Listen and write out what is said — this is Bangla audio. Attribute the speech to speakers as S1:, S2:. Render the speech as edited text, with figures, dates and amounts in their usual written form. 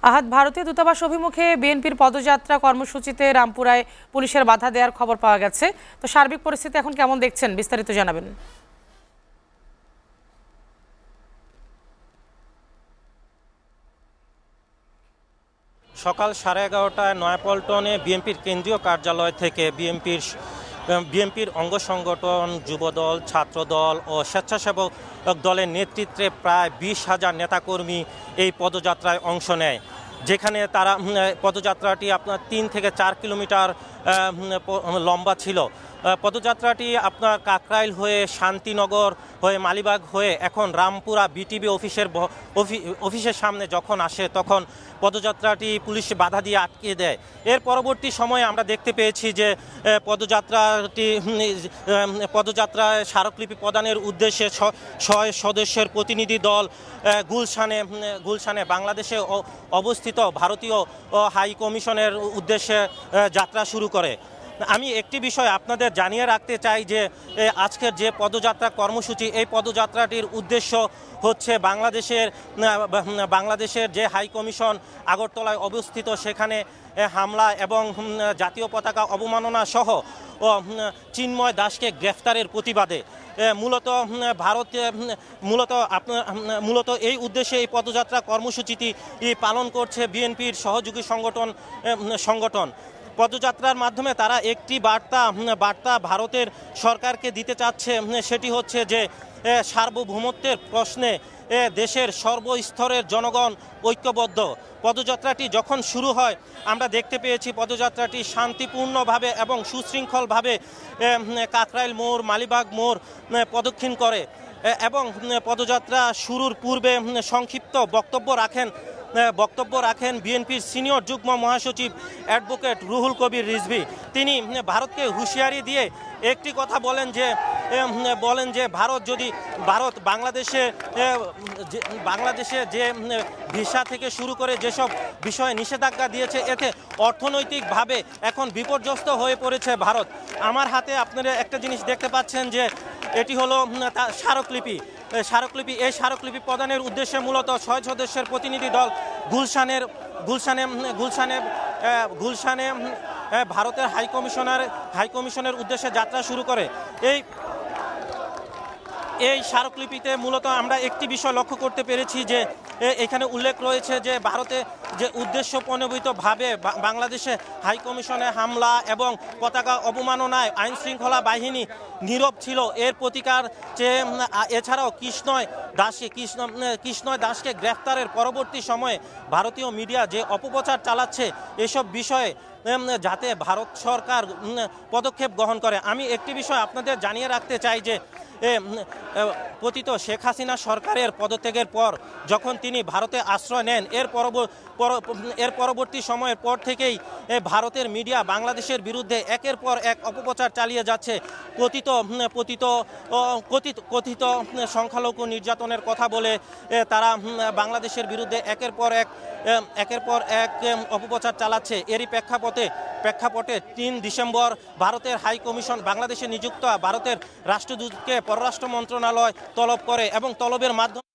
S1: আহাদ, ভারতীয় দূতাবাস অভিমুখে বিএনপির পদযাত্রা কর্মসূচিতে রামপুরায় পুলিশের বাধা দেওয়ার খবর পাওয়া গেছে। তো সার্বিক পরিস্থিতি এখন কেমন দেখছেন, বিস্তারিত জানাবেন।
S2: সকাল 11:30টায় নয়াপল্টনে বিএনপির কেন্দ্রীয় কার্যালয় থেকে বিএনপির অঙ্গ সংগঠন, যুবদল, ছাত্রদল ও স্বেচ্ছাসেবক দলের নেতৃত্বে প্রায় 20,000 নেতাকর্মী এই পদযাত্রায় অংশ নেয়। যেখানে তারা পদযাত্রাটি আপনার 3 থেকে 4 কিলোমিটার লম্বা ছিল। পদযাত্রাটি আপনার কাকরাইল হয়ে, শান্তিনগর হয়ে, মালিবাগ হয়ে এখন রামপুরা বিটিবি অফিসের সামনে যখন আসে, তখন পদযাত্রাটি পুলিশ বাধা দিয়ে আটকে দেয়। এর পরবর্তী সময়ে আমরা দেখতে পেয়েছি যে পদযাত্রায় স্মারকলিপি প্রদানের উদ্দেশ্যে 6 সদস্যের প্রতিনিধি দল গুলশানে বাংলাদেশে অবস্থিত ভারতীয় হাই কমিশনের উদ্দেশ্যে যাত্রা শুরু করে। আমি একটি বিষয় আপনাদের জানিয়ে রাখতে চাই যে আজকের যে পদযাত্রা কর্মসূচি, এই পদযাত্রাটির উদ্দেশ্য হচ্ছে বাংলাদেশের যে হাই কমিশন আগরতলায় অবস্থিত, সেখানে হামলা এবং জাতীয় পতাকা অবমাননা সহ চিন্ময় দাসকে গ্রেফতারের প্রতিবাদে মূলত এই উদ্দেশ্যে এই পদযাত্রা কর্মসূচিটি পালন করছে বিএনপির সহযোগী সংগঠন। পদযাত্রার মাধ্যমে তারা একটি বার্তা ভারতের সরকারকে দিতে চাচ্ছে, সেটি হচ্ছে যে সার্বভৌমত্বের প্রশ্নে দেশের সর্বস্তরের জনগণ ঐক্যবদ্ধ। পদযাত্রাটি যখন শুরু হয়, আমরা দেখতে পেয়েছি পদযাত্রাটি শান্তিপূর্ণভাবে এবং সুশৃঙ্খলভাবে কাকরাইল মোড়, মালিবাগ মোড় প্রদক্ষিণ করে এবং পদযাত্রা শুরুর পূর্বে সংক্ষিপ্ত বক্তব্য রাখেন বিএনপির সিনিয়র যুগ্ম মহাসচিব অ্যাডভোকেট রুহুল কবির রিজভী। তিনি ভারতকে হুঁশিয়ারি দিয়ে একটি কথা বলেন যে ভারত বাংলাদেশে যে ভিসা থেকে শুরু করে যেসব বিষয়ে নিষেধাজ্ঞা দিয়েছে, এতে অর্থনৈতিকভাবে এখন বিপর্যস্ত হয়ে পড়েছে ভারত। আমার হাতে আপনারা একটা জিনিস দেখতে পাচ্ছেন যে এটি হলো স্মারকলিপি। এই স্মারকলিপি প্রদানের উদ্দেশ্যে মূলত 6 সদস্যের প্রতিনিধি দল গুলশানে ভারতের হাইকমিশনের উদ্দেশ্যে যাত্রা শুরু করে। এই স্মারকলিপিতে মূলত আমরা একটি বিষয় লক্ষ্য করতে পেরেছি যে এখানে উল্লেখ রয়েছে যে ভারতে যে উদ্দেশ্যপ্রণোদিতভাবে বাংলাদেশে হাইকমিশনে হামলা এবং পতাকা অবমাননায় আইন শৃঙ্খলা বাহিনী নীরব ছিল, এর প্রতিকার চেয়ে এছাড়াও কৃষ্ণয় দাসকে গ্রেফতারের পরবর্তী সময়ে ভারতীয় মিডিয়া যে অপপ্রচার চালাচ্ছে, এসব বিষয়ে যাতে ভারত সরকার পদক্ষেপ গ্রহণ করে। আমি একটি বিষয় আপনাদের জানিয়ে রাখতে চাই যে পতিত শেখ হাসিনা সরকারের পদত্যাগের পর যখন তিনি ভারতে আশ্রয় নেন, এর পরবর্তী সময়ের পর থেকেই ভারতের মিডিয়া বাংলাদেশের বিরুদ্ধে একের পর এক অপপ্রচার চালিয়ে যাচ্ছে। কথিত সংখ্যালঘু নির্যাতনের কথা বলে তারা বাংলাদেশের বিরুদ্ধে একের পর এক অপপ্রচার চালাচ্ছে। এরই প্রেক্ষাপটে 3 ডিসেম্বর ভারতের হাই কমিশন বাংলাদেশে নিযুক্ত ভারতের রাষ্ট্রদূতকে পররাষ্ট্র মন্ত্রণালয় তলব করে এবং তলবের মাধ্যমে